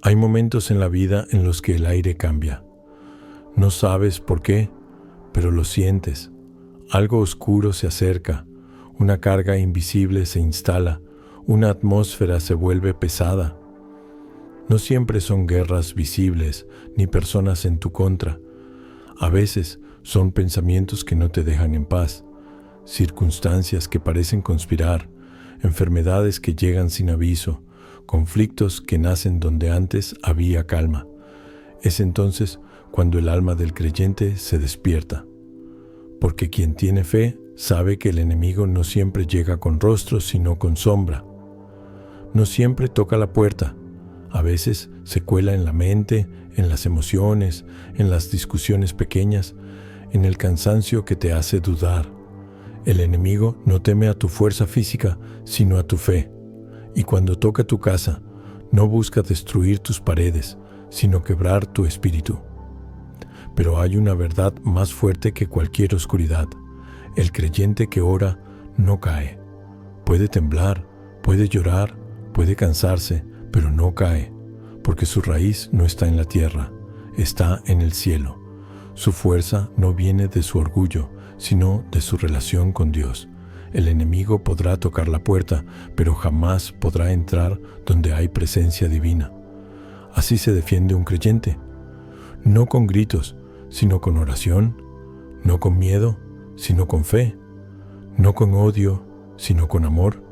Hay momentos en la vida en los que el aire cambia. No sabes por qué, pero lo sientes. Algo oscuro se acerca, una carga invisible se instala, una atmósfera se vuelve pesada. No siempre son guerras visibles ni personas en tu contra. A veces son pensamientos que no te dejan en paz, circunstancias que parecen conspirar, enfermedades que llegan sin aviso, conflictos que nacen donde antes había calma. Es entonces cuando el alma del creyente se despierta. Porque quien tiene fe sabe que el enemigo no siempre llega con rostro, sino con sombra. No siempre toca la puerta. A veces se cuela en la mente, en las emociones, en las discusiones pequeñas, en el cansancio que te hace dudar. El enemigo no teme a tu fuerza física, sino a tu fe. Y cuando toca tu casa, no busca destruir tus paredes, sino quebrar tu espíritu. Pero hay una verdad más fuerte que cualquier oscuridad. El creyente que ora no cae. Puede temblar, puede llorar, puede cansarse, pero no cae, porque su raíz no está en la tierra, está en el cielo. Su fuerza no viene de su orgullo, sino de su relación con Dios. El enemigo podrá tocar la puerta, pero jamás podrá entrar donde hay presencia divina. Así se defiende un creyente, no con gritos, sino con oración, no con miedo, sino con fe, no con odio, sino con amor.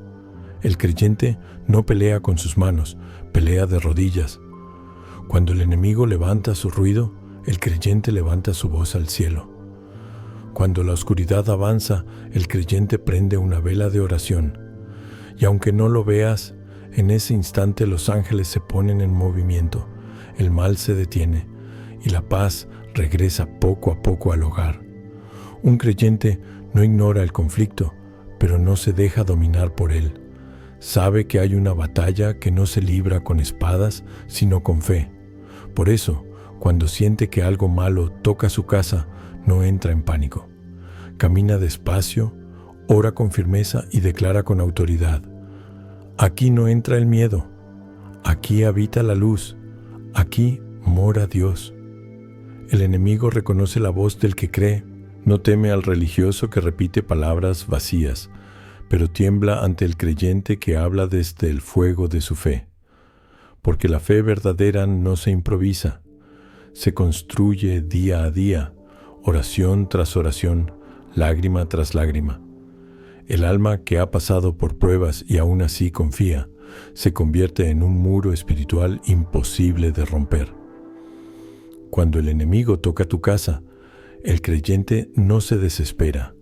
El creyente no pelea con sus manos, pelea de rodillas. Cuando el enemigo levanta su ruido, el creyente levanta su voz al cielo. Cuando la oscuridad avanza, el creyente prende una vela de oración. Y aunque no lo veas, en ese instante los ángeles se ponen en movimiento, el mal se detiene y la paz regresa poco a poco al hogar. Un creyente no ignora el conflicto, pero no se deja dominar por él. Sabe que hay una batalla que no se libra con espadas, sino con fe. Por eso, cuando siente que algo malo toca su casa, no entra en pánico. Camina despacio, ora con firmeza y declara con autoridad: aquí no entra el miedo, aquí habita la luz, aquí mora Dios. El enemigo reconoce la voz del que cree, no teme al religioso que repite palabras vacías, pero tiembla ante el creyente que habla desde el fuego de su fe. Porque la fe verdadera no se improvisa, se construye día a día, oración tras oración, lágrima tras lágrima. El alma que ha pasado por pruebas y aún así confía, se convierte en un muro espiritual imposible de romper. Cuando el enemigo toca tu casa, el creyente no se desespera,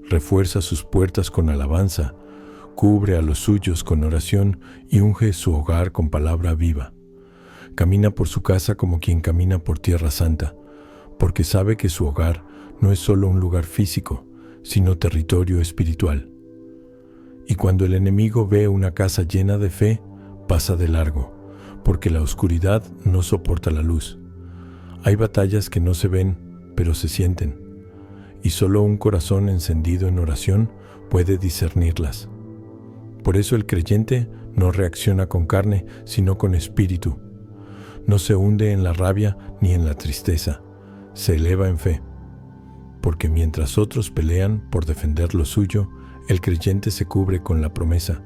refuerza sus puertas con alabanza, cubre a los suyos con oración y unge su hogar con palabra viva. Camina por su casa como quien camina por tierra santa, porque sabe que su hogar no es solo un lugar físico, sino territorio espiritual. Y cuando el enemigo ve una casa llena de fe, pasa de largo, porque la oscuridad no soporta la luz. Hay batallas que no se ven, pero se sienten, y solo un corazón encendido en oración puede discernirlas. Por eso el creyente no reacciona con carne, sino con espíritu. No se hunde en la rabia ni en la tristeza, se eleva en fe. Porque mientras otros pelean por defender lo suyo, el creyente se cubre con la promesa: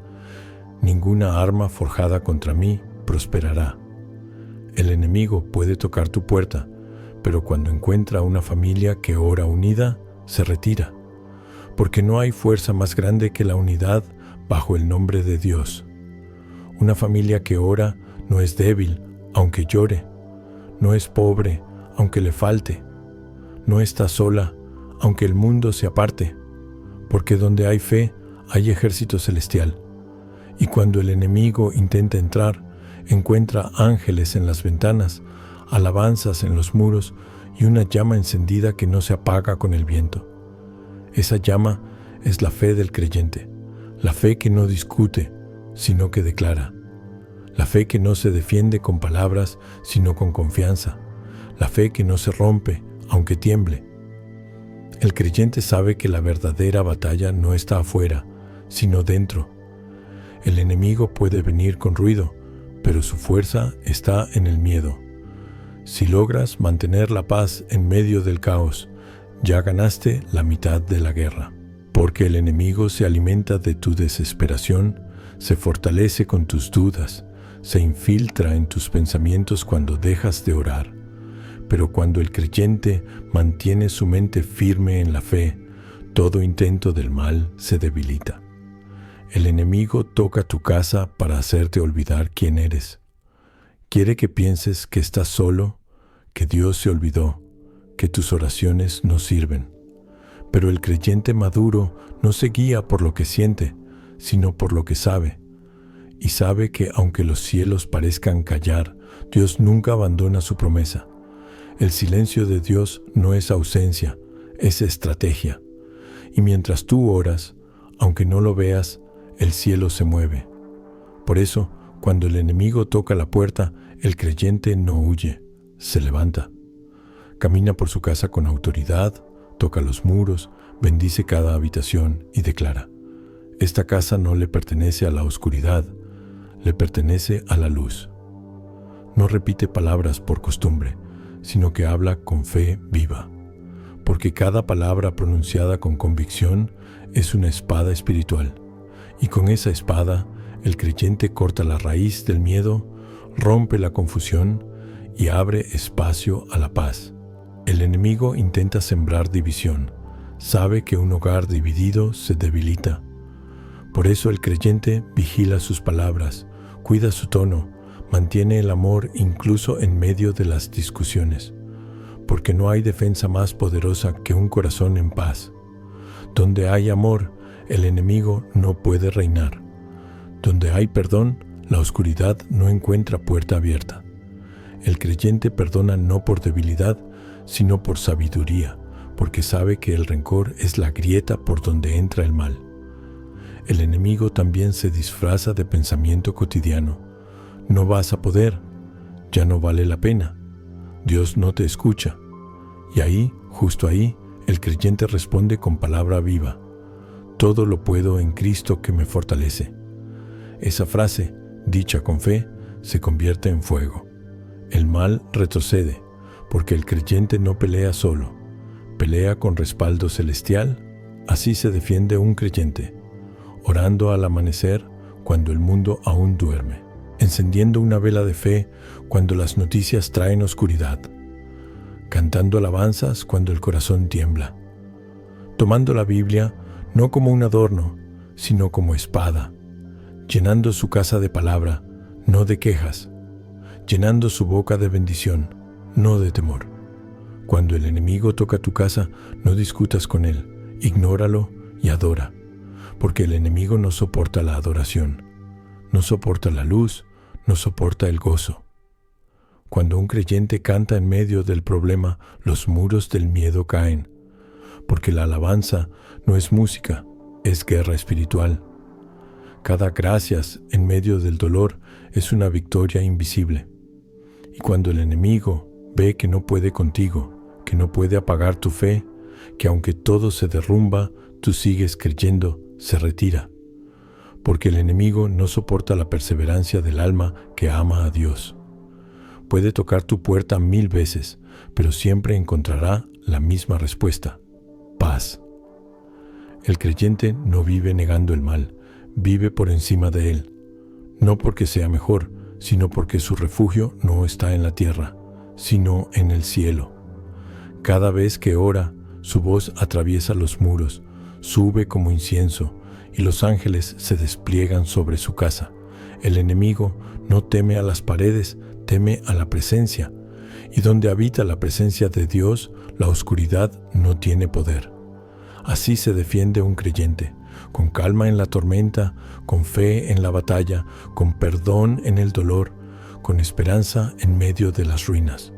ninguna arma forjada contra mí prosperará. El enemigo puede tocar tu puerta, pero cuando encuentra una familia que ora unida, se retira, porque no hay fuerza más grande que la unidad bajo el nombre de Dios. Una familia que ora no es débil, aunque llore, no es pobre, aunque le falte, no está sola, aunque el mundo se aparte, porque donde hay fe, hay ejército celestial. Y cuando el enemigo intenta entrar, encuentra ángeles en las ventanas, alabanzas en los muros y una llama encendida que no se apaga con el viento. Esa llama es la fe del creyente, la fe que no discute, sino que declara, la fe que no se defiende con palabras, sino con confianza, la fe que no se rompe, aunque tiemble. El creyente sabe que la verdadera batalla no está afuera, sino dentro. El enemigo puede venir con ruido, pero su fuerza está en el miedo. Si logras mantener la paz en medio del caos, ya ganaste la mitad de la guerra. Porque el enemigo se alimenta de tu desesperación, se fortalece con tus dudas, se infiltra en tus pensamientos cuando dejas de orar. Pero cuando el creyente mantiene su mente firme en la fe, todo intento del mal se debilita. El enemigo toca tu casa para hacerte olvidar quién eres. Quiere que pienses que estás solo, que Dios se olvidó, que tus oraciones no sirven. Pero el creyente maduro no se guía por lo que siente, sino por lo que sabe. Y sabe que aunque los cielos parezcan callar, Dios nunca abandona su promesa. El silencio de Dios no es ausencia, es estrategia. Y mientras tú oras, aunque no lo veas, el cielo se mueve. Por eso, cuando el enemigo toca la puerta, el creyente no huye, se levanta. Camina por su casa con autoridad, toca los muros, bendice cada habitación y declara: esta casa no le pertenece a la oscuridad, le pertenece a la luz. No repite palabras por costumbre, sino que habla con fe viva, porque cada palabra pronunciada con convicción es una espada espiritual, y con esa espada el creyente corta la raíz del miedo, rompe la confusión y abre espacio a la paz. El enemigo intenta sembrar división, sabe que un hogar dividido se debilita. Por eso el creyente vigila sus palabras, cuida su tono, mantiene el amor incluso en medio de las discusiones, porque no hay defensa más poderosa que un corazón en paz. Donde hay amor, el enemigo no puede reinar. Donde hay perdón, la oscuridad no encuentra puerta abierta. El creyente perdona no por debilidad, sino por sabiduría, porque sabe que el rencor es la grieta por donde entra el mal. El enemigo también se disfraza de pensamiento cotidiano. No vas a poder, ya no vale la pena, Dios no te escucha. Y ahí, justo ahí, el creyente responde con palabra viva: todo lo puedo en Cristo que me fortalece. Esa frase, dicha con fe, se convierte en fuego. El mal retrocede, porque el creyente no pelea solo, pelea con respaldo celestial. Así se defiende un creyente, orando al amanecer cuando el mundo aún duerme, encendiendo una vela de fe cuando las noticias traen oscuridad, cantando alabanzas cuando el corazón tiembla, tomando la Biblia no como un adorno, sino como espada, llenando su casa de palabra, no de quejas, llenando su boca de bendición, no de temor. Cuando el enemigo toca tu casa, no discutas con él, ignóralo y adora, porque el enemigo no soporta la adoración, no soporta la luz, no soporta el gozo. Cuando un creyente canta en medio del problema, los muros del miedo caen, porque la alabanza no es música, es guerra espiritual. Cada gracias en medio del dolor es una victoria invisible. Y cuando el enemigo ve que no puede contigo, que no puede apagar tu fe, que aunque todo se derrumba, tú sigues creyendo, se retira. Porque el enemigo no soporta la perseverancia del alma que ama a Dios. Puede tocar tu puerta 1000 veces, pero siempre encontrará la misma respuesta: paz. El creyente no vive negando el mal, vive por encima de él, no porque sea mejor, sino porque su refugio no está en la tierra, sino en el cielo. Cada vez que ora, su voz atraviesa los muros, sube como incienso, y los ángeles se despliegan sobre su casa. El enemigo no teme a las paredes, teme a la presencia, y donde habita la presencia de Dios, la oscuridad no tiene poder. Así se defiende un creyente, con calma en la tormenta, con fe en la batalla, con perdón en el dolor, con esperanza en medio de las ruinas.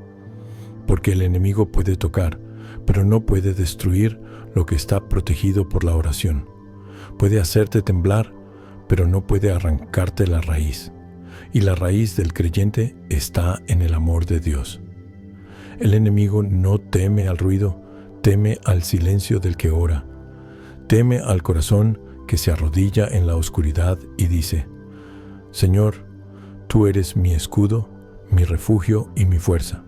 Porque el enemigo puede tocar, pero no puede destruir lo que está protegido por la oración. Puede hacerte temblar, pero no puede arrancarte la raíz. Y la raíz del creyente está en el amor de Dios. El enemigo no teme al ruido, teme al silencio del que ora. Teme al corazón que se arrodilla en la oscuridad y dice: Señor, Tú eres mi escudo, mi refugio y mi fuerza.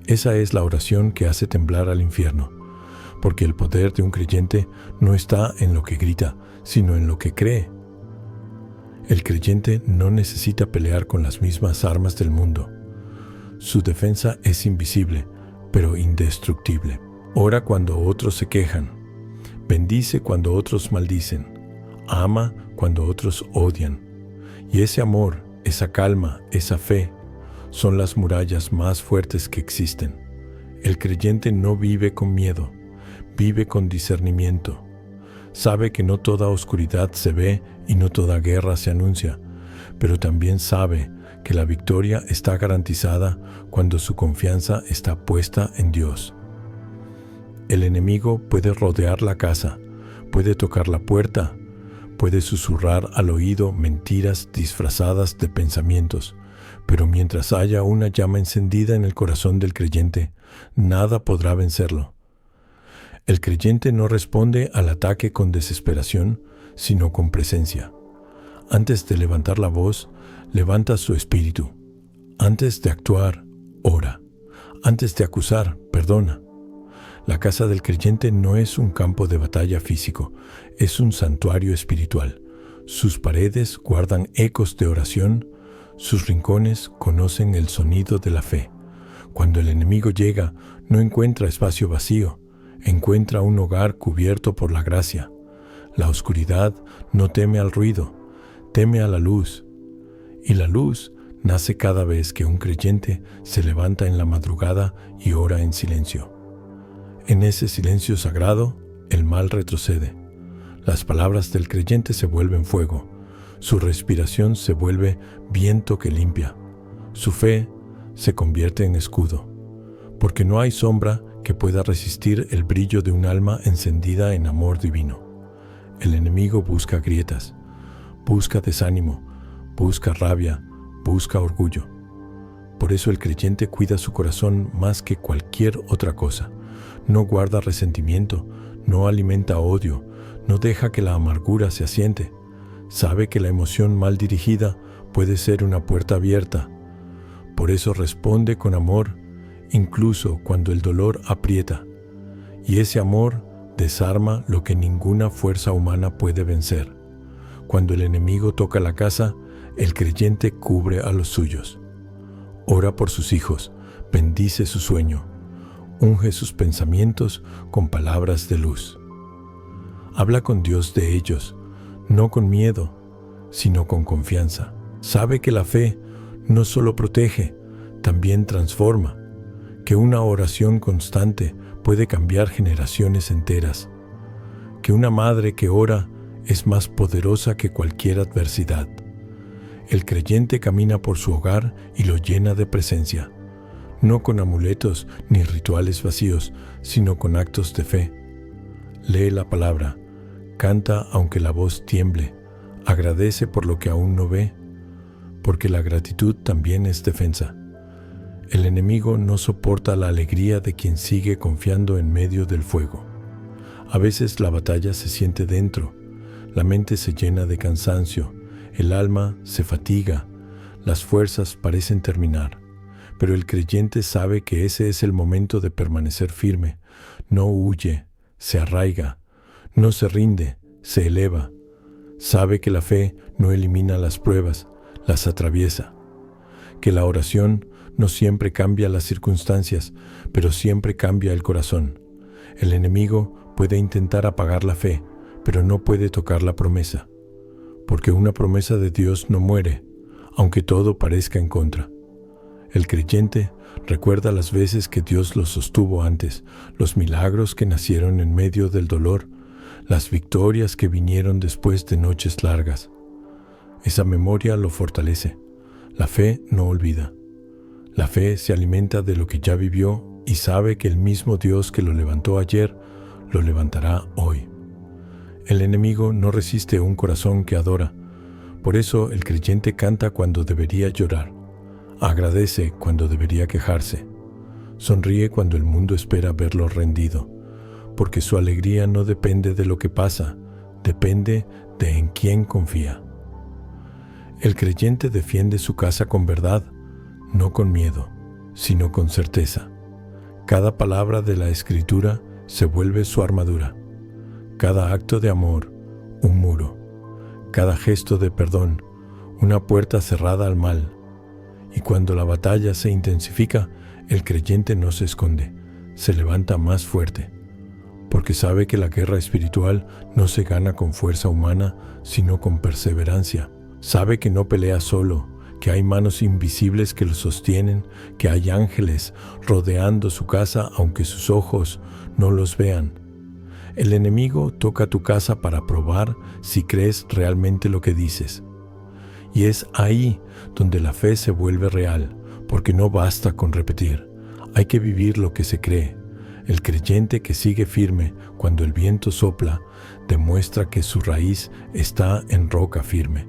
Esa es la oración que hace temblar al infierno, porque el poder de un creyente no está en lo que grita, sino en lo que cree. El creyente no necesita pelear con las mismas armas del mundo. Su defensa es invisible, pero indestructible. Ora cuando otros se quejan. Bendice cuando otros maldicen. Ama cuando otros odian. Y ese amor, esa calma, esa fe, son las murallas más fuertes que existen. El creyente no vive con miedo, vive con discernimiento. Sabe que no toda oscuridad se ve y no toda guerra se anuncia, pero también sabe que la victoria está garantizada cuando su confianza está puesta en Dios. El enemigo puede rodear la casa, puede tocar la puerta, puede susurrar al oído mentiras disfrazadas de pensamientos, pero mientras haya una llama encendida en el corazón del creyente, nada podrá vencerlo. El creyente no responde al ataque con desesperación, sino con presencia. Antes de levantar la voz, levanta su espíritu. Antes de actuar, ora. Antes de acusar, perdona. La casa del creyente no es un campo de batalla físico, es un santuario espiritual. Sus paredes guardan ecos de oración, sus rincones conocen el sonido de la fe. Cuando el enemigo llega, no encuentra espacio vacío, encuentra un hogar cubierto por la gracia. La oscuridad no teme al ruido, teme a la luz. Y la luz nace cada vez que un creyente se levanta en la madrugada y ora en silencio. En ese silencio sagrado, el mal retrocede. Las palabras del creyente se vuelven fuego. Su respiración se vuelve viento que limpia. Su fe se convierte en escudo. Porque no hay sombra que pueda resistir el brillo de un alma encendida en amor divino. El enemigo busca grietas, busca desánimo, busca rabia, busca orgullo. Por eso el creyente cuida su corazón más que cualquier otra cosa. No guarda resentimiento, no alimenta odio, no deja que la amargura se asiente. Sabe que la emoción mal dirigida puede ser una puerta abierta. Por eso responde con amor, incluso cuando el dolor aprieta. Y ese amor desarma lo que ninguna fuerza humana puede vencer. Cuando el enemigo toca la casa, el creyente cubre a los suyos. Ora por sus hijos, bendice su sueño, unge sus pensamientos con palabras de luz. Habla con Dios de ellos, no con miedo, sino con confianza. Sabe que la fe no solo protege, también transforma, que una oración constante puede cambiar generaciones enteras, que una madre que ora es más poderosa que cualquier adversidad. El creyente camina por su hogar y lo llena de presencia, no con amuletos ni rituales vacíos, sino con actos de fe. Lee la palabra, canta aunque la voz tiemble, agradece por lo que aún no ve, porque la gratitud también es defensa. El enemigo no soporta la alegría de quien sigue confiando en medio del fuego. A veces la batalla se siente dentro, la mente se llena de cansancio, el alma se fatiga, las fuerzas parecen terminar, pero el creyente sabe que ese es el momento de permanecer firme. No huye, se arraiga, no se rinde, se eleva. Sabe que la fe no elimina las pruebas, las atraviesa. Que la oración no siempre cambia las circunstancias, pero siempre cambia el corazón. El enemigo puede intentar apagar la fe, pero no puede tocar la promesa. Porque una promesa de Dios no muere, aunque todo parezca en contra. El creyente recuerda las veces que Dios lo sostuvo antes, los milagros que nacieron en medio del dolor, las victorias que vinieron después de noches largas. Esa memoria lo fortalece. La fe no olvida. La fe se alimenta de lo que ya vivió y sabe que el mismo Dios que lo levantó ayer, lo levantará hoy. El enemigo no resiste un corazón que adora. Por eso el creyente canta cuando debería llorar. Agradece cuando debería quejarse. Sonríe cuando el mundo espera verlo rendido. Porque su alegría no depende de lo que pasa, depende de en quién confía. El creyente defiende su casa con verdad, no con miedo, sino con certeza. Cada palabra de la Escritura se vuelve su armadura. Cada acto de amor, un muro. Cada gesto de perdón, una puerta cerrada al mal. Y cuando la batalla se intensifica, el creyente no se esconde, se levanta más fuerte, porque sabe que la guerra espiritual no se gana con fuerza humana, sino con perseverancia. Sabe que no pelea solo, que hay manos invisibles que lo sostienen, que hay ángeles rodeando su casa aunque sus ojos no los vean. El enemigo toca tu casa para probar si crees realmente lo que dices. Y es ahí donde la fe se vuelve real, porque no basta con repetir, hay que vivir lo que se cree. El creyente que sigue firme cuando el viento sopla demuestra que su raíz está en roca firme.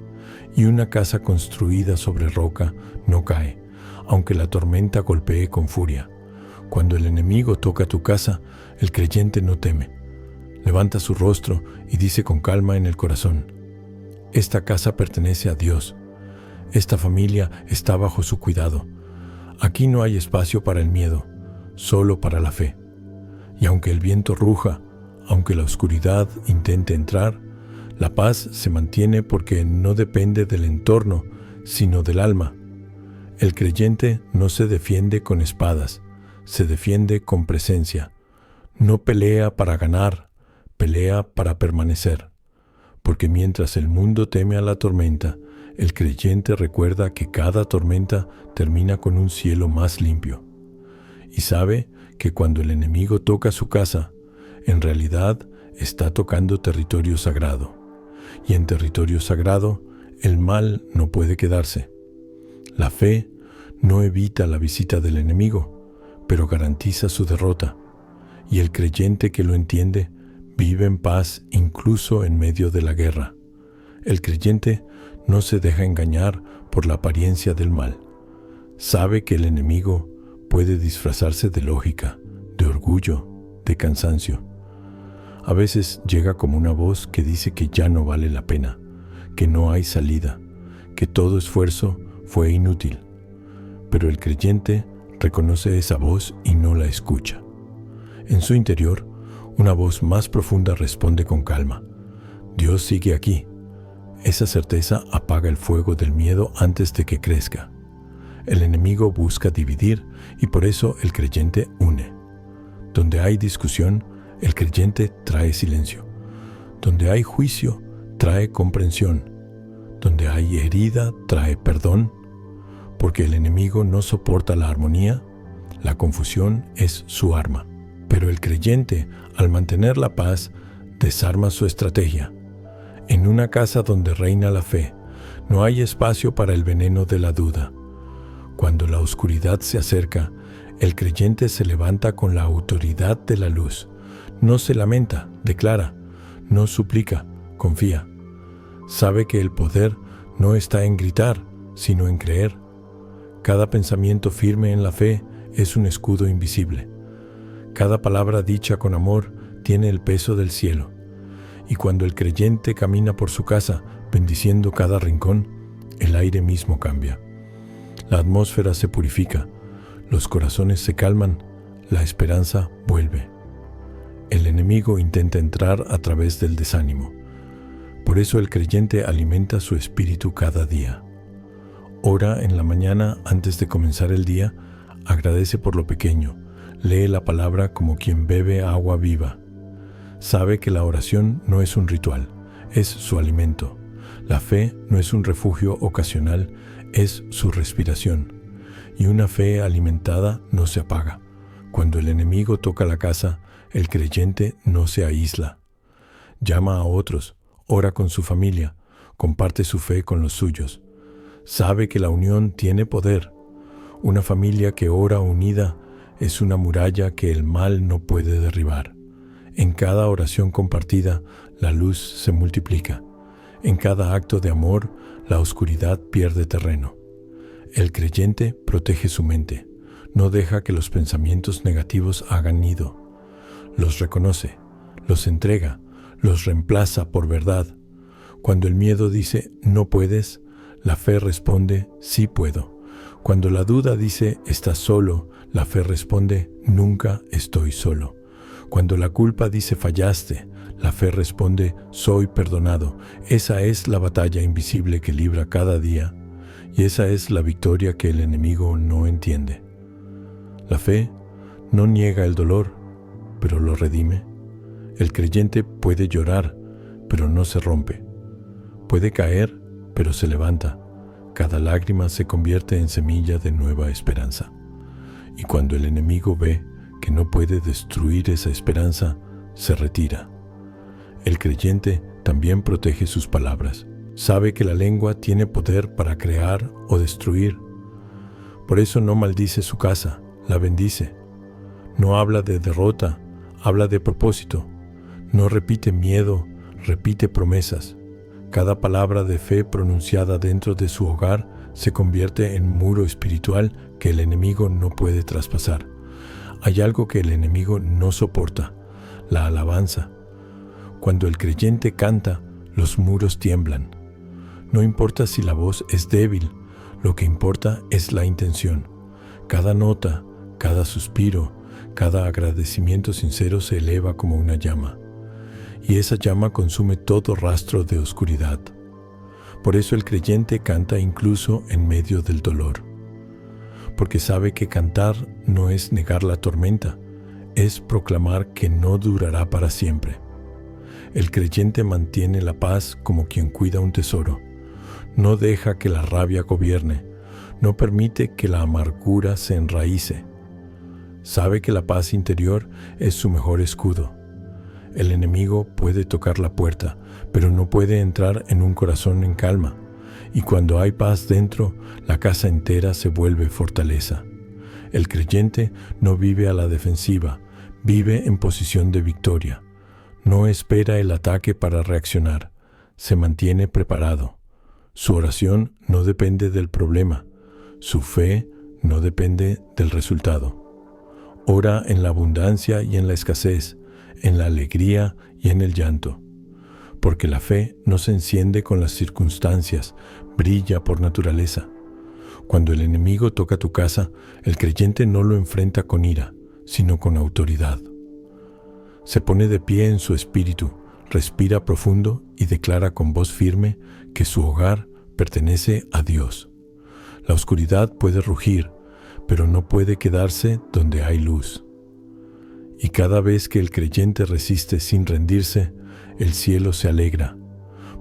Y una casa construida sobre roca no cae, aunque la tormenta golpee con furia. Cuando el enemigo toca tu casa, el creyente no teme. Levanta su rostro y dice con calma en el corazón: esta casa pertenece a Dios. Esta familia está bajo su cuidado. Aquí no hay espacio para el miedo, solo para la fe. Y aunque el viento ruja, aunque la oscuridad intente entrar, la paz se mantiene porque no depende del entorno, sino del alma. El creyente no se defiende con espadas, se defiende con presencia. No pelea para ganar, pelea para permanecer. Porque mientras el mundo teme a la tormenta, el creyente recuerda que cada tormenta termina con un cielo más limpio. Y sabe que cuando el enemigo toca su casa, en realidad está tocando territorio sagrado. Y en territorio sagrado, el mal no puede quedarse. La fe no evita la visita del enemigo, pero garantiza su derrota. Y el creyente que lo entiende vive en paz incluso en medio de la guerra. El creyente no se deja engañar por la apariencia del mal. Sabe que el enemigo puede disfrazarse de lógica, de orgullo, de cansancio. A veces llega como una voz que dice que ya no vale la pena, que no hay salida, que todo esfuerzo fue inútil. Pero el creyente reconoce esa voz y no la escucha. En su interior, una voz más profunda responde con calma: Dios sigue aquí. Esa certeza apaga el fuego del miedo antes de que crezca. El enemigo busca dividir y por eso el creyente une. Donde hay discusión, el creyente trae silencio. Donde hay juicio, trae comprensión. Donde hay herida, trae perdón. Porque el enemigo no soporta la armonía, la confusión es su arma. Pero el creyente, al mantener la paz, desarma su estrategia. En una casa donde reina la fe, no hay espacio para el veneno de la duda. Cuando la oscuridad se acerca, el creyente se levanta con la autoridad de la luz. No se lamenta, declara, no suplica, confía. Sabe que el poder no está en gritar, sino en creer. Cada pensamiento firme en la fe es un escudo invisible. Cada palabra dicha con amor tiene el peso del cielo. Y cuando el creyente camina por su casa, bendiciendo cada rincón, el aire mismo cambia. La atmósfera se purifica, los corazones se calman, la esperanza vuelve. El enemigo intenta entrar a través del desánimo. Por eso el creyente alimenta su espíritu cada día. Ora en la mañana antes de comenzar el día, agradece por lo pequeño, lee la palabra como quien bebe agua viva. Sabe que la oración no es un ritual, es su alimento. La fe no es un refugio ocasional, es su respiración. Y una fe alimentada no se apaga. Cuando el enemigo toca la casa, el creyente no se aísla. Llama a otros, ora con su familia, comparte su fe con los suyos. Sabe que la unión tiene poder. Una familia que ora unida es una muralla que el mal no puede derribar. En cada oración compartida, la luz se multiplica. En cada acto de amor, la oscuridad pierde terreno. El creyente protege su mente. No deja que los pensamientos negativos hagan nido. Los reconoce, los entrega, los reemplaza por verdad. Cuando el miedo dice, no puedes, la fe responde, sí puedo. Cuando la duda dice, estás solo, la fe responde, nunca estoy solo. Cuando la culpa dice, fallaste, la fe responde, soy perdonado. Esa es la batalla invisible que libra cada día, y esa es la victoria que el enemigo no entiende. La fe no niega el dolor, pero lo redime. El creyente puede llorar, pero no se rompe. Puede caer, pero se levanta. Cada lágrima se convierte en semilla de nueva esperanza. Y cuando el enemigo ve que no puede destruir esa esperanza, se retira. El creyente también protege sus palabras. Sabe que la lengua tiene poder para crear o destruir. Por eso no maldice su casa, la bendice. No habla de derrota, habla de propósito. No repite miedo, repite promesas. Cada palabra de fe pronunciada dentro de su hogar se convierte en muro espiritual que el enemigo no puede traspasar. Hay algo que el enemigo no soporta, la alabanza. Cuando el creyente canta, los muros tiemblan. No importa si la voz es débil, lo que importa es la intención. Cada nota, cada suspiro, cada agradecimiento sincero se eleva como una llama. Y esa llama consume todo rastro de oscuridad. Por eso el creyente canta incluso en medio del dolor. Porque sabe que cantar no es negar la tormenta, es proclamar que no durará para siempre. El creyente mantiene la paz como quien cuida un tesoro. No deja que la rabia gobierne, no permite que la amargura se enraíce. Sabe que la paz interior es su mejor escudo. El enemigo puede tocar la puerta, pero no puede entrar en un corazón en calma. Y cuando hay paz dentro, la casa entera se vuelve fortaleza. El creyente no vive a la defensiva, vive en posición de victoria. No espera el ataque para reaccionar, se mantiene preparado. Su oración no depende del problema, su fe no depende del resultado. Ora en la abundancia y en la escasez, en la alegría y en el llanto. Porque la fe no se enciende con las circunstancias, brilla por naturaleza. Cuando el enemigo toca tu casa, el creyente no lo enfrenta con ira, sino con autoridad. Se pone de pie en su espíritu, respira profundo y declara con voz firme que su hogar pertenece a Dios. La oscuridad puede rugir, pero no puede quedarse donde hay luz. Y cada vez que el creyente resiste sin rendirse, el cielo se alegra,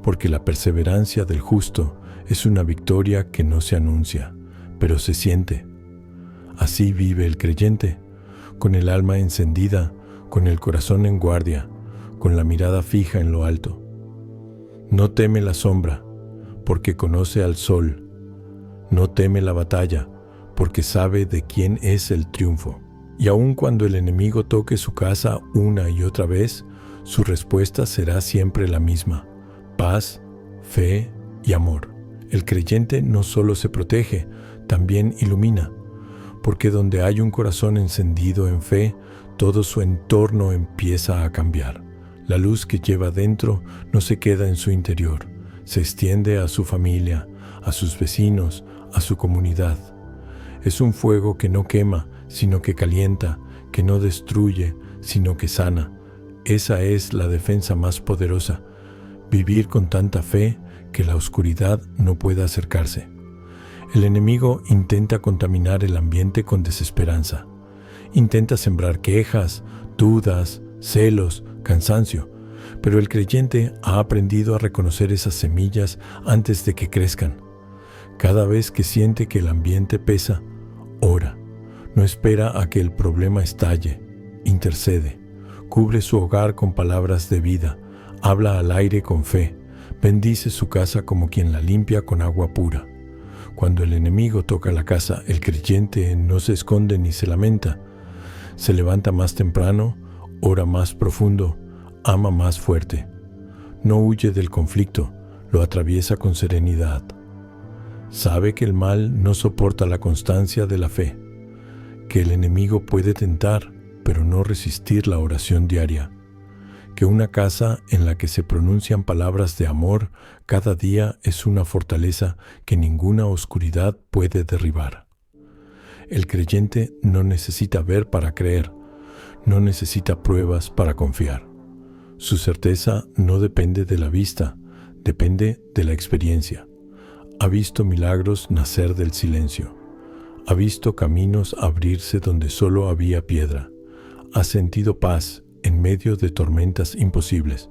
porque la perseverancia del justo es una victoria que no se anuncia, pero se siente. Así vive el creyente, con el alma encendida, con el corazón en guardia, con la mirada fija en lo alto. No teme la sombra, porque conoce al sol. No teme la batalla, porque sabe de quién es el triunfo. Y aun cuando el enemigo toque su casa una y otra vez, su respuesta será siempre la misma: paz, fe y amor. El creyente no solo se protege, también ilumina, porque donde hay un corazón encendido en fe, todo su entorno empieza a cambiar. La luz que lleva dentro no se queda en su interior, se extiende a su familia, a sus vecinos, a su comunidad. Es un fuego que no quema, sino que calienta, que no destruye, sino que sana. Esa es la defensa más poderosa, vivir con tanta fe que la oscuridad no pueda acercarse. El enemigo intenta contaminar el ambiente con desesperanza. Intenta sembrar quejas, dudas, celos, cansancio, pero el creyente ha aprendido a reconocer esas semillas antes de que crezcan. Cada vez que siente que el ambiente pesa, ora. No espera a que el problema estalle, intercede, cubre su hogar con palabras de vida, habla al aire con fe, bendice su casa como quien la limpia con agua pura. Cuando el enemigo toca la casa, el creyente no se esconde ni se lamenta. Se levanta más temprano, ora más profundo, ama más fuerte. No huye del conflicto, lo atraviesa con serenidad. Sabe que el mal no soporta la constancia de la fe, que el enemigo puede tentar, pero no resistir la oración diaria, que una casa en la que se pronuncian palabras de amor cada día es una fortaleza que ninguna oscuridad puede derribar. El creyente no necesita ver para creer, no necesita pruebas para confiar. Su certeza no depende de la vista, depende de la experiencia. Ha visto milagros nacer del silencio. Ha visto caminos abrirse donde solo había piedra. Ha sentido paz en medio de tormentas imposibles.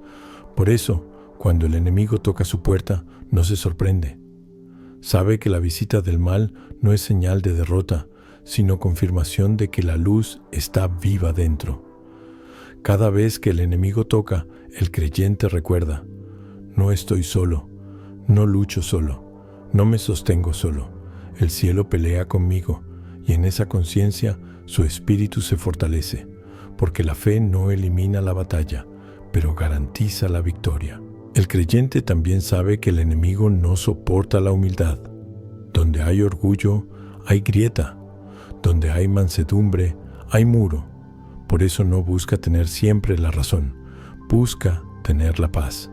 Por eso, cuando el enemigo toca su puerta, no se sorprende. Sabe que la visita del mal no es señal de derrota, sino confirmación de que la luz está viva dentro. Cada vez que el enemigo toca, el creyente recuerda: no estoy solo, no lucho solo, no me sostengo solo. El cielo pelea conmigo, y en esa conciencia su espíritu se fortalece, porque la fe no elimina la batalla, pero garantiza la victoria. El creyente también sabe que el enemigo no soporta la humildad. Donde hay orgullo, hay grieta. Donde hay mansedumbre, hay muro. Por eso no busca tener siempre la razón, busca tener la paz.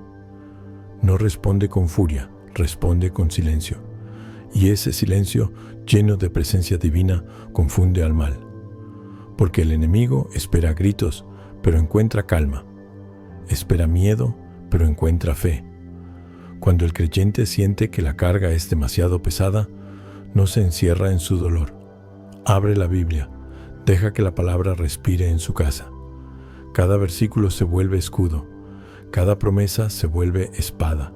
No responde con furia, responde con silencio. Y ese silencio, lleno de presencia divina, confunde al mal. Porque el enemigo espera gritos, pero encuentra calma. Espera miedo, pero encuentra fe. Cuando el creyente siente que la carga es demasiado pesada, no se encierra en su dolor. Abre la Biblia, deja que la palabra respire en su casa. Cada versículo se vuelve escudo, cada promesa se vuelve espada.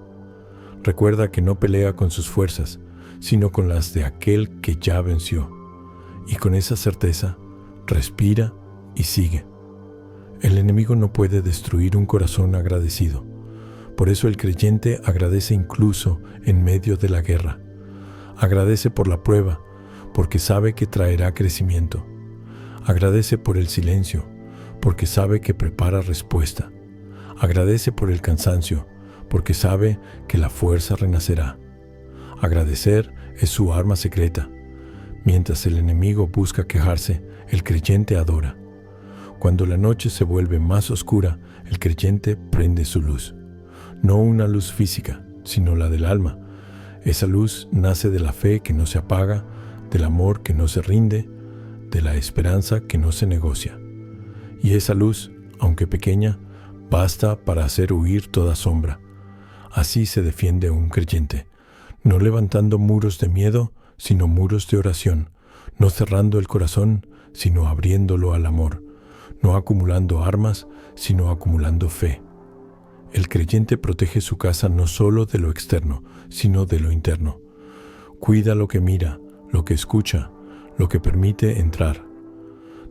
Recuerda que no pelea con sus fuerzas, sino con las de aquel que ya venció. Y con esa certeza, respira y sigue. El enemigo no puede destruir un corazón agradecido. Por eso el creyente agradece incluso en medio de la guerra. Agradece por la prueba, porque sabe que traerá crecimiento. Agradece por el silencio, porque sabe que prepara respuesta. Agradece por el cansancio, porque sabe que la fuerza renacerá. Agradecer es su arma secreta. Mientras el enemigo busca quejarse, el creyente adora. Cuando la noche se vuelve más oscura, el creyente prende su luz. No una luz física, sino la del alma. Esa luz nace de la fe que no se apaga, del amor que no se rinde, de la esperanza que no se negocia. Y esa luz, aunque pequeña, basta para hacer huir toda sombra. Así se defiende un creyente, no levantando muros de miedo, sino muros de oración, no cerrando el corazón, sino abriéndolo al amor, no acumulando armas, sino acumulando fe. El creyente protege su casa no solo de lo externo, sino de lo interno. Cuida lo que mira, lo que escucha, lo que permite entrar.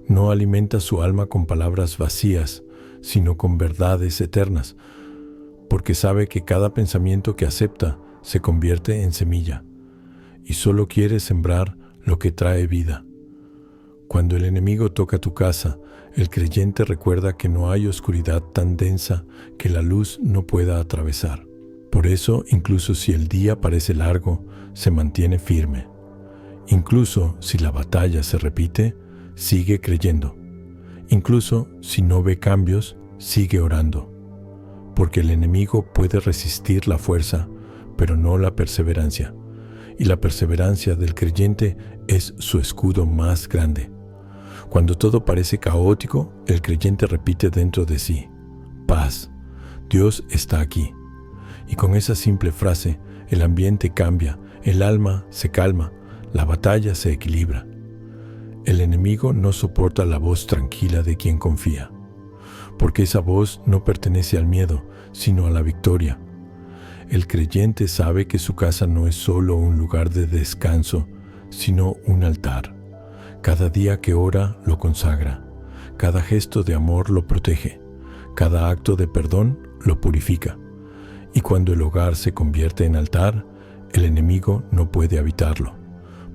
No alimenta su alma con palabras vacías, sino con verdades eternas, porque sabe que cada pensamiento que acepta se convierte en semilla, y solo quiere sembrar lo que trae vida. Cuando el enemigo toca tu casa, el creyente recuerda que no hay oscuridad tan densa que la luz no pueda atravesar. Por eso, incluso si el día parece largo, se mantiene firme. Incluso si la batalla se repite, sigue creyendo. Incluso si no ve cambios, sigue orando. Porque el enemigo puede resistir la fuerza, pero no la perseverancia. Y la perseverancia del creyente es su escudo más grande. Cuando todo parece caótico, el creyente repite dentro de sí: paz, Dios está aquí. Y con esa simple frase, el ambiente cambia, el alma se calma, la batalla se equilibra. El enemigo no soporta la voz tranquila de quien confía, porque esa voz no pertenece al miedo, sino a la victoria. El creyente sabe que su casa no es solo un lugar de descanso, sino un altar. Cada día que ora lo consagra, cada gesto de amor lo protege, cada acto de perdón lo purifica. Y cuando el hogar se convierte en altar, el enemigo no puede habitarlo.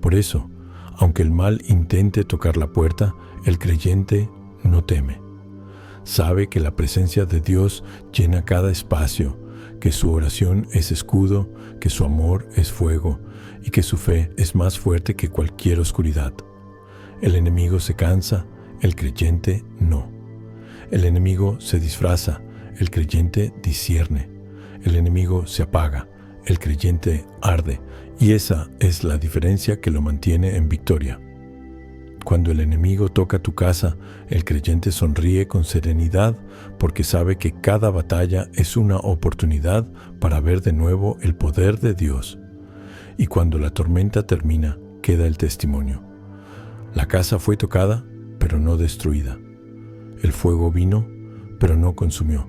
Por eso, aunque el mal intente tocar la puerta, el creyente no teme. Sabe que la presencia de Dios llena cada espacio, que su oración es escudo, que su amor es fuego y que su fe es más fuerte que cualquier oscuridad. El enemigo se cansa, el creyente no. El enemigo se disfraza, El creyente discierne. El enemigo se apaga. El creyente arde. Y esa es la diferencia que lo mantiene en victoria. Cuando el enemigo toca tu casa, el creyente sonríe con serenidad porque sabe que cada batalla es una oportunidad para ver de nuevo el poder de Dios. Y cuando la tormenta termina, queda el testimonio. La casa fue tocada, pero no destruida. El fuego vino, pero no consumió.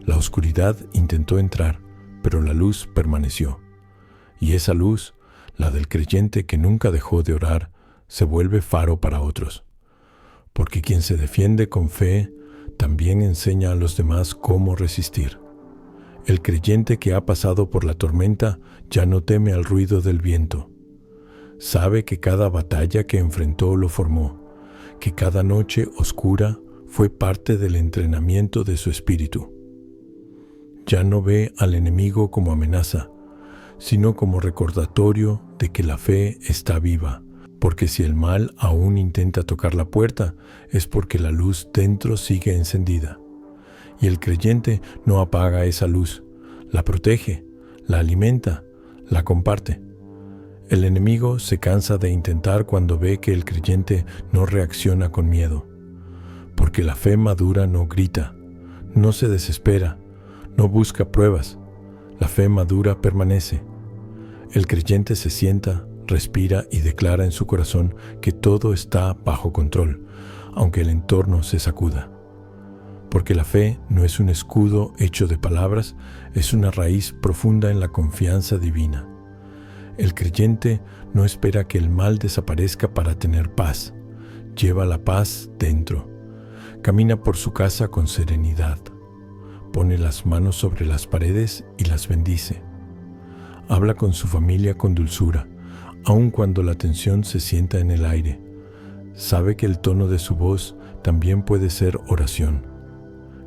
La oscuridad intentó entrar, pero la luz permaneció. Y esa luz, la del creyente que nunca dejó de orar, se vuelve faro para otros. Porque quien se defiende con fe, también enseña a los demás cómo resistir. El creyente que ha pasado por la tormenta ya no teme al ruido del viento. Sabe que cada batalla que enfrentó lo formó, que cada noche oscura fue parte del entrenamiento de su espíritu. Ya no ve al enemigo como amenaza, sino como recordatorio de que la fe está viva, porque si el mal aún intenta tocar la puerta, es porque la luz dentro sigue encendida. Y el creyente no apaga esa luz, la protege, la alimenta, la comparte. El enemigo se cansa de intentar cuando ve que el creyente no reacciona con miedo, porque la fe madura no grita, no se desespera, no busca pruebas. La fe madura permanece. El creyente se sienta, respira y declara en su corazón que todo está bajo control, aunque el entorno se sacuda. Porque la fe no es un escudo hecho de palabras, es una raíz profunda en la confianza divina. El creyente no espera que el mal desaparezca para tener paz. Lleva la paz dentro. Camina por su casa con serenidad. Pone las manos sobre las paredes y las bendice. Habla con su familia con dulzura, aun cuando la tensión se sienta en el aire. Sabe que el tono de su voz también puede ser oración.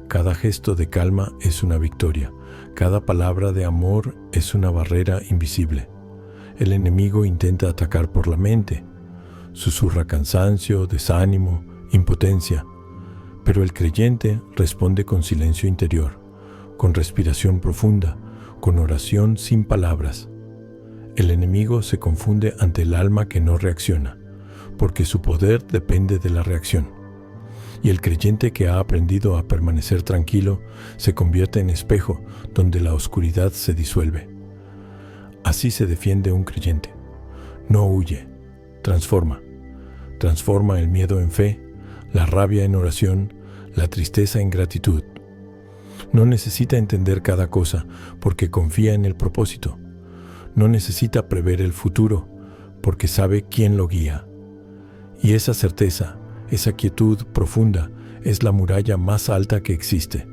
Cada gesto de calma es una victoria. Cada palabra de amor es una barrera invisible. El enemigo intenta atacar por la mente. Susurra cansancio, desánimo, impotencia. Pero el creyente responde con silencio interior, con respiración profunda, con oración sin palabras. El enemigo se confunde ante el alma que no reacciona, porque su poder depende de la reacción. Y el creyente que ha aprendido a permanecer tranquilo se convierte en espejo donde la oscuridad se disuelve. Así se defiende un creyente. No huye, transforma. Transforma el miedo en fe, la rabia en oración, la tristeza en gratitud. No necesita entender cada cosa porque confía en el propósito. No necesita prever el futuro porque sabe quién lo guía. Y esa certeza, esa quietud profunda, es la muralla más alta que existe.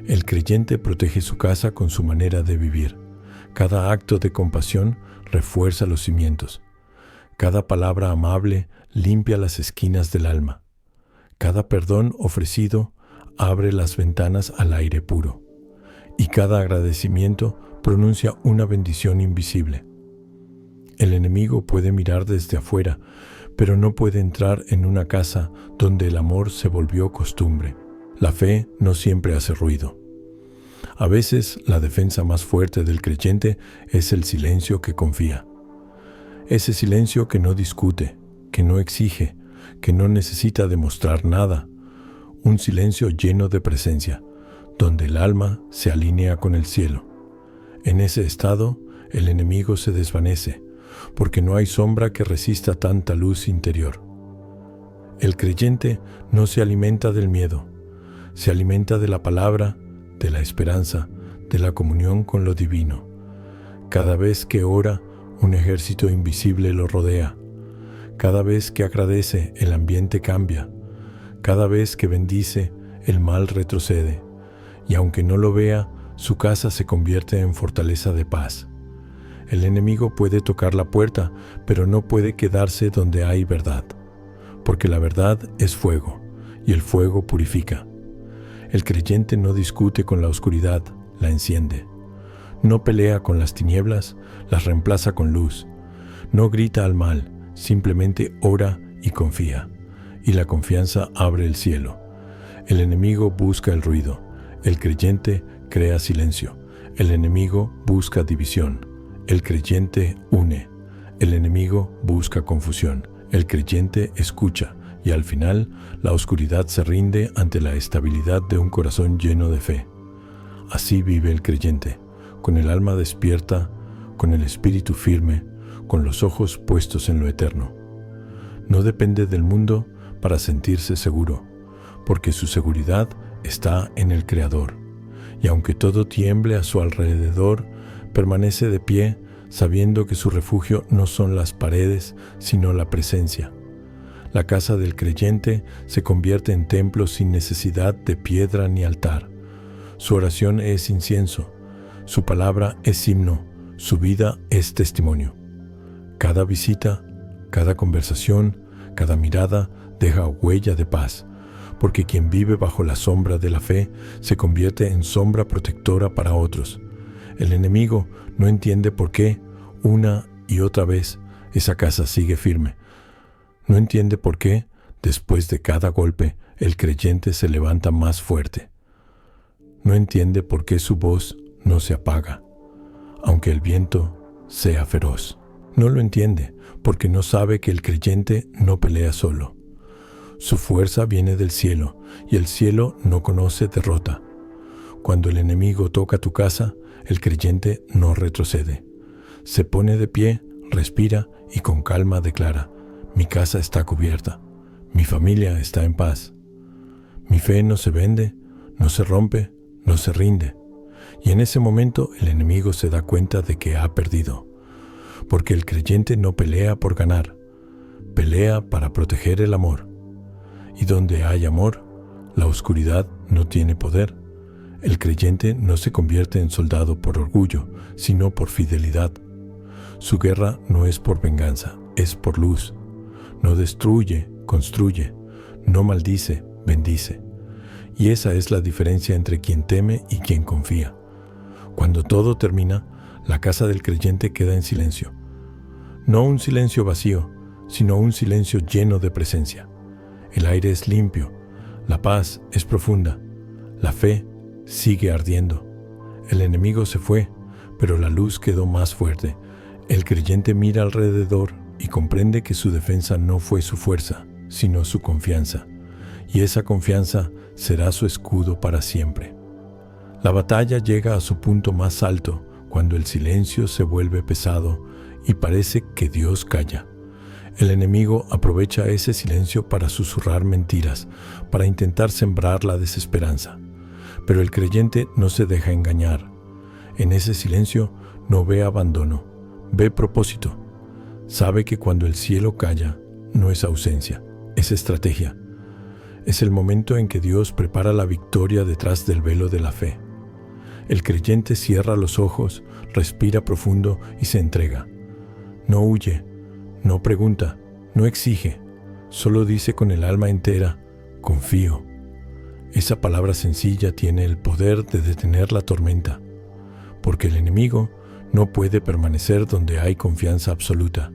El creyente protege su casa con su manera de vivir. Cada acto de compasión refuerza los cimientos. Cada palabra amable limpia las esquinas del alma. Cada perdón ofrecido abre las ventanas al aire puro. Y cada agradecimiento pronuncia una bendición invisible. El enemigo puede mirar desde afuera, pero no puede entrar en una casa donde el amor se volvió costumbre. La fe no siempre hace ruido. A veces la defensa más fuerte del creyente es el silencio que confía. Ese silencio que no discute, que no exige, que no necesita demostrar nada. Un silencio lleno de presencia, donde el alma se alinea con el cielo. En ese estado, el enemigo se desvanece, porque no hay sombra que resista tanta luz interior. El creyente no se alimenta del miedo, se alimenta de la palabra, de la esperanza, de la comunión con lo divino. Cada vez que ora, un ejército invisible lo rodea. Cada vez que agradece, el ambiente cambia. Cada vez que bendice, el mal retrocede. Y aunque no lo vea, su casa se convierte en fortaleza de paz. El enemigo puede tocar la puerta, pero no puede quedarse donde hay verdad. Porque la verdad es fuego, y el fuego purifica. El creyente no discute con la oscuridad, la enciende. No pelea con las tinieblas, las reemplaza con luz. No grita al mal, simplemente ora y confía. Y la confianza abre el cielo. El enemigo busca el ruido. El creyente crea silencio. El enemigo busca división. El creyente une. El enemigo busca confusión. El creyente escucha. Y al final, la oscuridad se rinde ante la estabilidad de un corazón lleno de fe. Así vive el creyente, con el alma despierta, con el espíritu firme, con los ojos puestos en lo eterno. No depende del mundo para sentirse seguro, porque su seguridad está en el Creador. Y aunque todo tiemble a su alrededor, permanece de pie, sabiendo que su refugio no son las paredes, sino la presencia. La casa del creyente se convierte en templo sin necesidad de piedra ni altar. Su oración es incienso, su palabra es himno, su vida es testimonio. Cada visita, cada conversación, cada mirada deja huella de paz, porque quien vive bajo la sombra de la fe se convierte en sombra protectora para otros. El enemigo no entiende por qué, una y otra vez, esa casa sigue firme. No entiende por qué, después de cada golpe, el creyente se levanta más fuerte. No entiende por qué su voz no se apaga, aunque el viento sea feroz. No lo entiende porque no sabe que el creyente no pelea solo. Su fuerza viene del cielo y el cielo no conoce derrota. Cuando el enemigo toca tu casa, el creyente no retrocede. Se pone de pie, respira y con calma declara: mi casa está cubierta, mi familia está en paz. Mi fe no se vende, no se rompe, no se rinde. Y en ese momento el enemigo se da cuenta de que ha perdido, porque el creyente no pelea por ganar, pelea para proteger el amor. Y donde hay amor, la oscuridad no tiene poder. El creyente no se convierte en soldado por orgullo, sino por fidelidad. Su guerra no es por venganza, es por luz. No destruye, construye. No maldice, bendice. Y esa es la diferencia entre quien teme y quien confía. Cuando todo termina, la casa del creyente queda en silencio. No un silencio vacío, sino un silencio lleno de presencia. El aire es limpio, la paz es profunda, la fe sigue ardiendo. El enemigo se fue, pero la luz quedó más fuerte. El creyente mira alrededor y comprende que su defensa no fue su fuerza, sino su confianza. Y esa confianza será su escudo para siempre. La batalla llega a su punto más alto cuando el silencio se vuelve pesado y parece que Dios calla. El enemigo aprovecha ese silencio para susurrar mentiras, para intentar sembrar la desesperanza. Pero el creyente no se deja engañar. En ese silencio no ve abandono, ve propósito. Sabe que cuando el cielo calla, no es ausencia, es estrategia. Es el momento en que Dios prepara la victoria detrás del velo de la fe. El creyente cierra los ojos, respira profundo y se entrega. No huye, no pregunta, no exige, solo dice con el alma entera: confío. Esa palabra sencilla tiene el poder de detener la tormenta, porque el enemigo no puede permanecer donde hay confianza absoluta.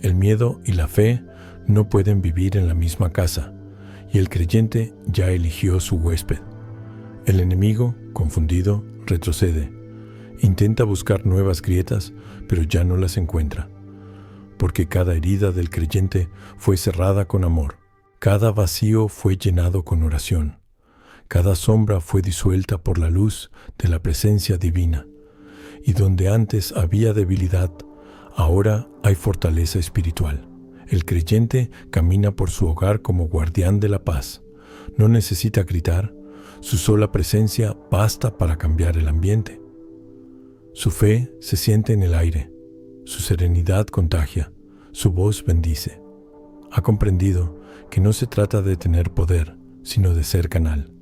El miedo y la fe no pueden vivir en la misma casa, y el creyente ya eligió su huésped. El enemigo, confundido, retrocede. Intenta buscar nuevas grietas, pero ya no las encuentra, porque cada herida del creyente fue cerrada con amor. Cada vacío fue llenado con oración. Cada sombra fue disuelta por la luz de la presencia divina. Y donde antes había debilidad, ahora hay fortaleza espiritual. El creyente camina por su hogar como guardián de la paz. No necesita gritar, su sola presencia basta para cambiar el ambiente. Su fe se siente en el aire, su serenidad contagia, su voz bendice. Ha comprendido que no se trata de tener poder, sino de ser canal.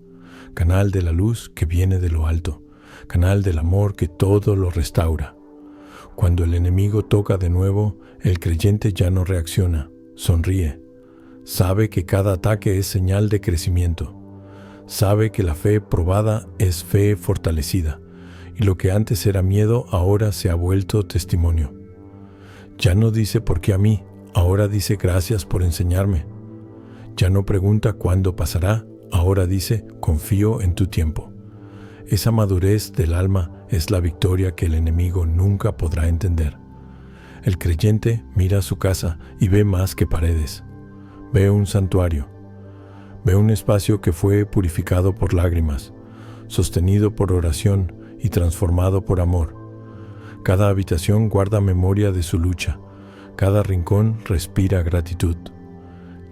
Canal de la luz que viene de lo alto, canal del amor que todo lo restaura. Cuando el enemigo toca de nuevo, el creyente ya no reacciona, sonríe. Sabe que cada ataque es señal de crecimiento. Sabe que la fe probada es fe fortalecida, y lo que antes era miedo ahora se ha vuelto testimonio. Ya no dice ¿por qué a mí? Ahora dice gracias por enseñarme. Ya no pregunta cuándo pasará, ahora dice confío en tu tiempo. Esa madurez del alma es la victoria que el enemigo nunca podrá entender. El creyente mira a su casa y ve más que paredes. Ve un santuario. Ve un espacio que fue purificado por lágrimas, sostenido por oración y transformado por amor. Cada habitación guarda memoria de su lucha. Cada rincón respira gratitud.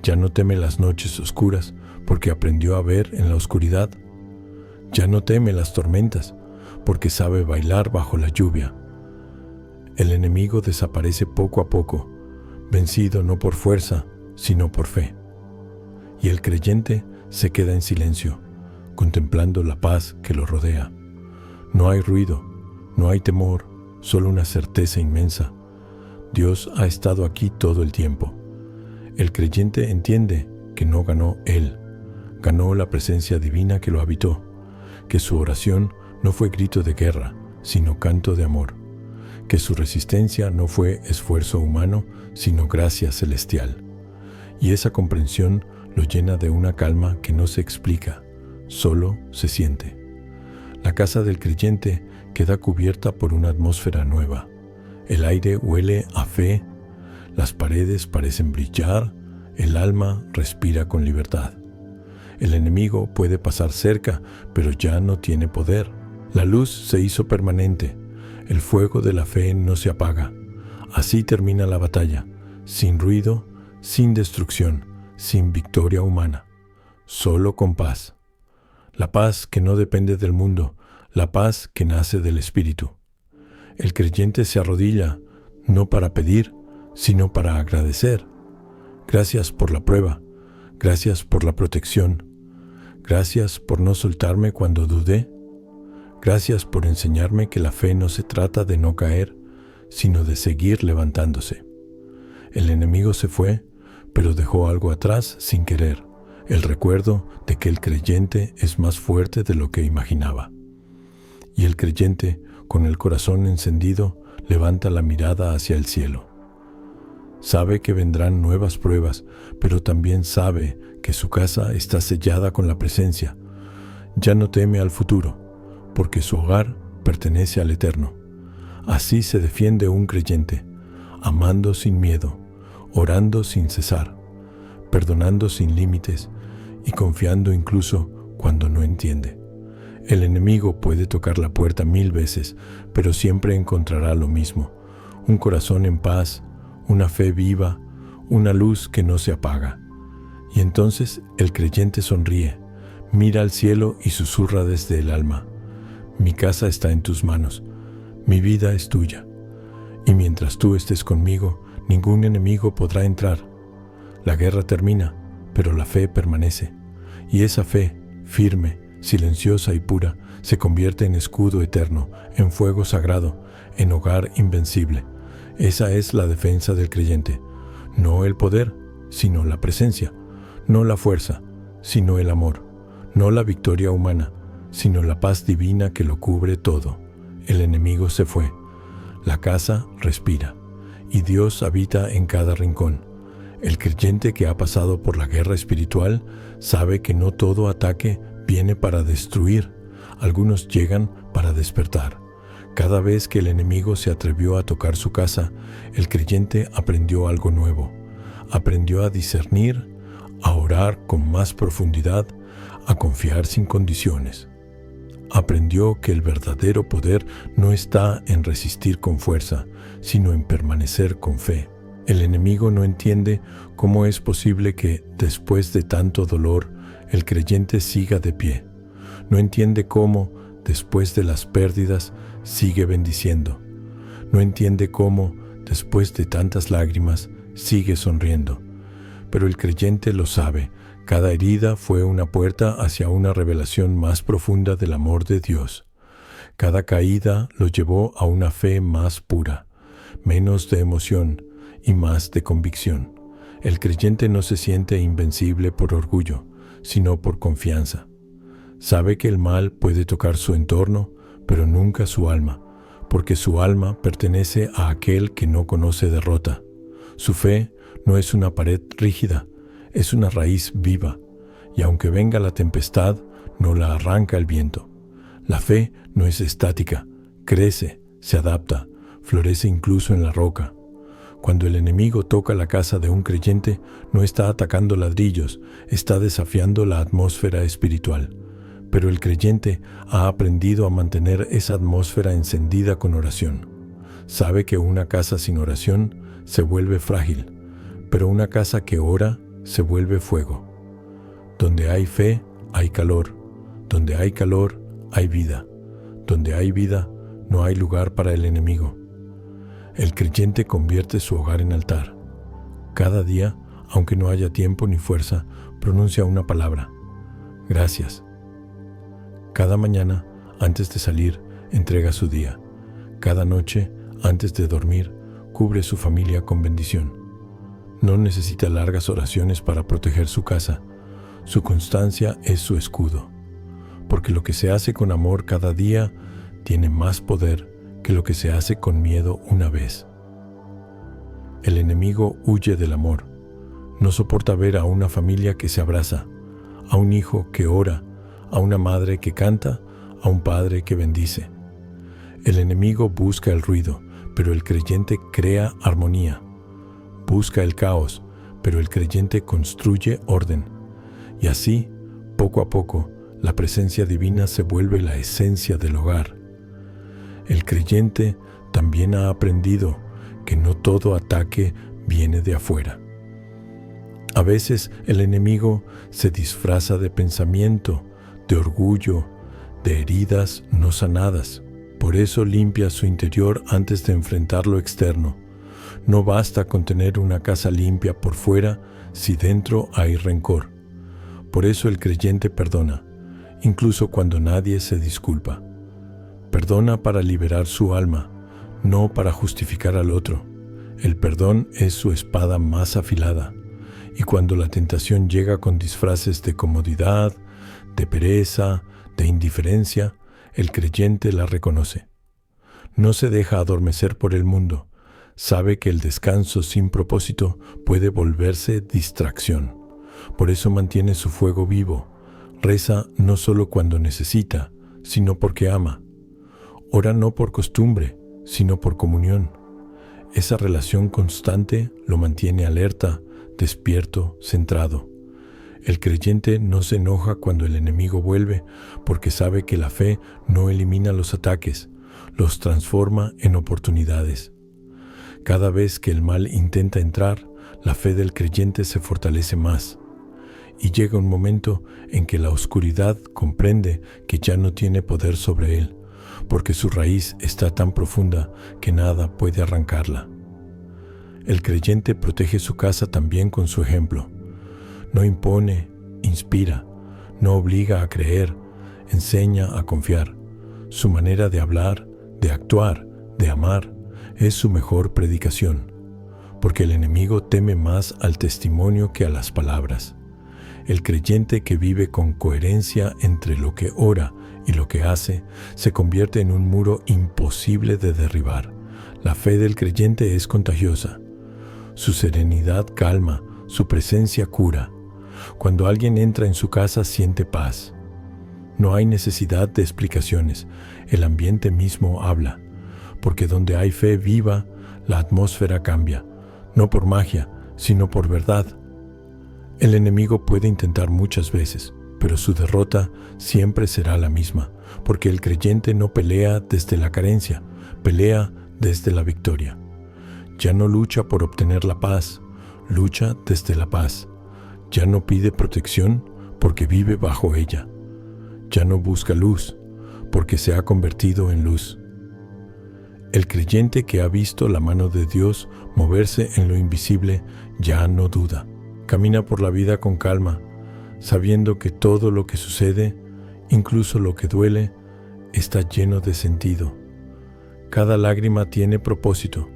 Ya no teme las noches oscuras porque aprendió a ver en la oscuridad. Ya no teme las tormentas porque sabe bailar bajo la lluvia. El enemigo desaparece poco a poco, vencido no por fuerza, sino por fe. Y el creyente se queda en silencio, contemplando la paz que lo rodea. No hay ruido, no hay temor, solo una certeza inmensa. Dios ha estado aquí todo el tiempo. El creyente entiende que no ganó él, ganó la presencia divina que lo habitó, que su oración no fue grito de guerra, sino canto de amor, que su resistencia no fue esfuerzo humano, sino gracia celestial. Y esa comprensión lo llena de una calma que no se explica, solo se siente. La casa del creyente queda cubierta por una atmósfera nueva. El aire huele a fe, las paredes parecen brillar, el alma respira con libertad. El enemigo puede pasar cerca, pero ya no tiene poder. La luz se hizo permanente. El fuego de la fe no se apaga. Así termina la batalla, sin ruido, sin destrucción, sin victoria humana, solo con paz. La paz que no depende del mundo, la paz que nace del Espíritu. El creyente se arrodilla, no para pedir, sino para agradecer. Gracias por la prueba, gracias por la protección, gracias por no soltarme cuando dudé, gracias por enseñarme que la fe no se trata de no caer, sino de seguir levantándose. El enemigo se fue, pero dejó algo atrás sin querer, el recuerdo de que el creyente es más fuerte de lo que imaginaba. Y el creyente, con el corazón encendido, levanta la mirada hacia el cielo. Sabe que vendrán nuevas pruebas, pero también sabe que su casa está sellada con la presencia. Ya no teme al futuro, porque su hogar pertenece al Eterno. Así se defiende un creyente, amando sin miedo, orando sin cesar, perdonando sin límites y confiando incluso cuando no entiende. El enemigo puede tocar la puerta 1000 veces, pero siempre encontrará lo mismo: un corazón en paz, una fe viva, una luz que no se apaga. Y entonces el creyente sonríe, mira al cielo y susurra desde el alma: mi casa está en tus manos, mi vida es tuya. Y mientras tú estés conmigo, ningún enemigo podrá entrar. La guerra termina, pero la fe permanece. Y esa fe, firme, silenciosa y pura, se convierte en escudo eterno, en fuego sagrado, en hogar invencible. Esa es la defensa del creyente. No el poder, sino la presencia. No la fuerza, sino el amor. No la victoria humana, sino la paz divina que lo cubre todo. El enemigo se fue. La casa respira. Y Dios habita en cada rincón. El creyente que ha pasado por la guerra espiritual sabe que no todo ataque viene para destruir. Algunos llegan para despertar. Cada vez que el enemigo se atrevió a tocar su casa, el creyente aprendió algo nuevo. Aprendió a discernir, a orar con más profundidad, a confiar sin condiciones. Aprendió que el verdadero poder no está en resistir con fuerza, sino en permanecer con fe. El enemigo no entiende cómo es posible que, después de tanto dolor, el creyente siga de pie. No entiende cómo, después de las pérdidas, sigue bendiciendo. No entiende cómo, después de tantas lágrimas, sigue sonriendo. Pero el creyente lo sabe. Cada herida fue una puerta hacia una revelación más profunda del amor de Dios. Cada caída lo llevó a una fe más pura, menos de emoción y más de convicción. El creyente no se siente invencible por orgullo, sino por confianza. Sabe que el mal puede tocar su entorno, pero nunca su alma, porque su alma pertenece a aquel que no conoce derrota. Su fe no es una pared rígida, es una raíz viva, y aunque venga la tempestad, no la arranca el viento. La fe no es estática, crece, se adapta, florece incluso en la roca. Cuando el enemigo toca la casa de un creyente, no está atacando ladrillos, está desafiando la atmósfera espiritual. Pero el creyente ha aprendido a mantener esa atmósfera encendida con oración. Sabe que una casa sin oración se vuelve frágil, pero una casa que ora se vuelve fuego. Donde hay fe, hay calor. Donde hay calor, hay vida. Donde hay vida, no hay lugar para el enemigo. El creyente convierte su hogar en altar. Cada día, aunque no haya tiempo ni fuerza, pronuncia una palabra: gracias. Cada mañana, antes de salir, entrega su día. Cada noche, antes de dormir, cubre su familia con bendición. No necesita largas oraciones para proteger su casa. Su constancia es su escudo. Porque lo que se hace con amor cada día tiene más poder que lo que se hace con miedo una vez. El enemigo huye del amor. No soporta ver a una familia que se abraza, a un hijo que ora, a una madre que canta, a un padre que bendice. El enemigo busca el ruido, pero el creyente crea armonía. Busca el caos, pero el creyente construye orden. Y así, poco a poco, la presencia divina se vuelve la esencia del hogar. El creyente también ha aprendido que no todo ataque viene de afuera. A veces el enemigo se disfraza de pensamiento, de orgullo, de heridas no sanadas. Por eso limpia su interior antes de enfrentar lo externo. No basta con tener una casa limpia por fuera si dentro hay rencor. Por eso el creyente perdona, incluso cuando nadie se disculpa. Perdona para liberar su alma, no para justificar al otro. El perdón es su espada más afilada. Y cuando la tentación llega con disfraces de comodidad, de pereza, de indiferencia, el creyente la reconoce. No se deja adormecer por el mundo. Sabe que el descanso sin propósito puede volverse distracción. Por eso mantiene su fuego vivo. Reza no solo cuando necesita, sino porque ama. Ora no por costumbre, sino por comunión. Esa relación constante lo mantiene alerta, despierto, centrado. El creyente no se enoja cuando el enemigo vuelve, porque sabe que la fe no elimina los ataques, los transforma en oportunidades. Cada vez que el mal intenta entrar, la fe del creyente se fortalece más. Y llega un momento en que la oscuridad comprende que ya no tiene poder sobre él, porque su raíz está tan profunda que nada puede arrancarla. El creyente protege su casa también con su ejemplo. No impone, inspira, no obliga a creer, enseña a confiar. Su manera de hablar, de actuar, de amar, es su mejor predicación, porque el enemigo teme más al testimonio que a las palabras. El creyente que vive con coherencia entre lo que ora y lo que hace se convierte en un muro imposible de derribar. La fe del creyente es contagiosa. Su serenidad calma, su presencia cura. Cuando alguien entra en su casa siente paz. No hay necesidad de explicaciones, el ambiente mismo habla, porque donde hay fe viva, la atmósfera cambia, no por magia, sino por verdad. El enemigo puede intentar muchas veces, pero su derrota siempre será la misma, porque el creyente no pelea desde la carencia, pelea desde la victoria. Ya no lucha por obtener la paz, lucha desde la paz. Ya no pide protección porque vive bajo ella. Ya no busca luz porque se ha convertido en luz. El creyente que ha visto la mano de Dios moverse en lo invisible ya no duda. Camina por la vida con calma, sabiendo que todo lo que sucede, incluso lo que duele, está lleno de sentido. Cada lágrima tiene propósito,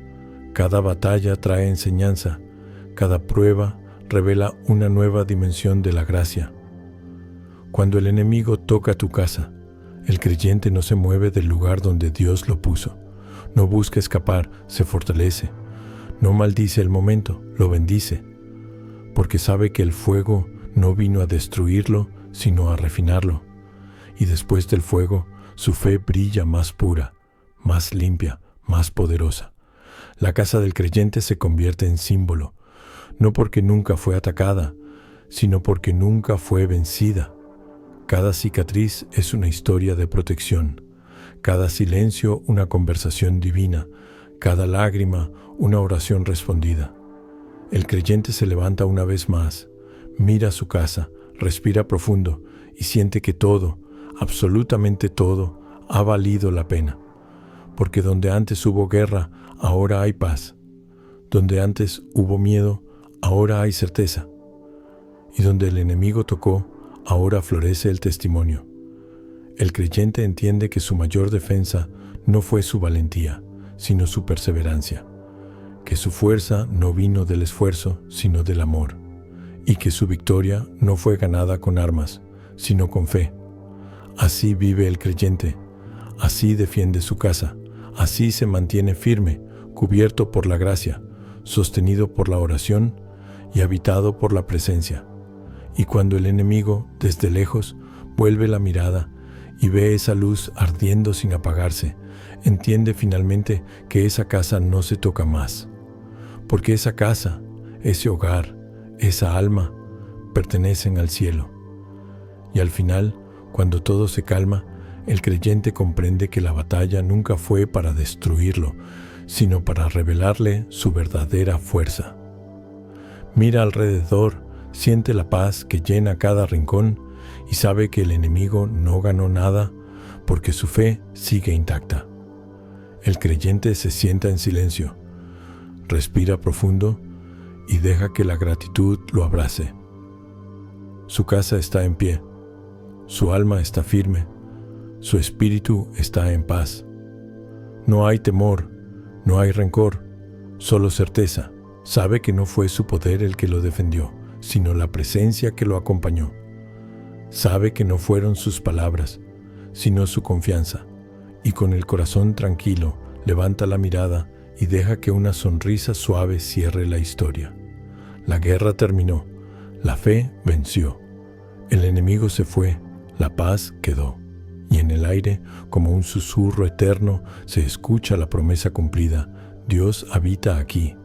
cada batalla trae enseñanza, cada prueba revela una nueva dimensión de la gracia. Cuando el enemigo toca tu casa, el creyente no se mueve del lugar donde Dios lo puso. No busca escapar, se fortalece. No maldice el momento, lo bendice, porque sabe que el fuego no vino a destruirlo, sino a refinarlo. Y después del fuego, su fe brilla más pura, más limpia, más poderosa. La casa del creyente se convierte en símbolo, no porque nunca fue atacada, sino porque nunca fue vencida. Cada cicatriz es una historia de protección, cada silencio una conversación divina, cada lágrima una oración respondida. El creyente se levanta una vez más, mira su casa, respira profundo y siente que todo, absolutamente todo, ha valido la pena. Porque donde antes hubo guerra, ahora hay paz. Donde antes hubo miedo, ahora hay certeza. Y donde el enemigo tocó, ahora florece el testimonio. El creyente entiende que su mayor defensa no fue su valentía, sino su perseverancia. Que su fuerza no vino del esfuerzo, sino del amor. Y que su victoria no fue ganada con armas, sino con fe. Así vive el creyente, así defiende su casa, así se mantiene firme, cubierto por la gracia, sostenido por la oración y habitado por la presencia. Y cuando el enemigo, desde lejos, vuelve la mirada y ve esa luz ardiendo sin apagarse, entiende finalmente que esa casa no se toca más. Porque esa casa, ese hogar, esa alma, pertenecen al cielo. Y al final, cuando todo se calma, el creyente comprende que la batalla nunca fue para destruirlo, sino para revelarle su verdadera fuerza. Mira alrededor, siente la paz que llena cada rincón y sabe que el enemigo no ganó nada porque su fe sigue intacta. El creyente se sienta en silencio, respira profundo y deja que la gratitud lo abrace. Su casa está en pie, su alma está firme, su espíritu está en paz. No hay temor, no hay rencor, solo certeza. Sabe que no fue su poder el que lo defendió, sino la presencia que lo acompañó. Sabe que no fueron sus palabras, sino su confianza, y con el corazón tranquilo levanta la mirada y deja que una sonrisa suave cierre la historia. La guerra terminó, la fe venció, el enemigo se fue, la paz quedó, y en el aire, como un susurro eterno, se escucha la promesa cumplida: Dios habita aquí.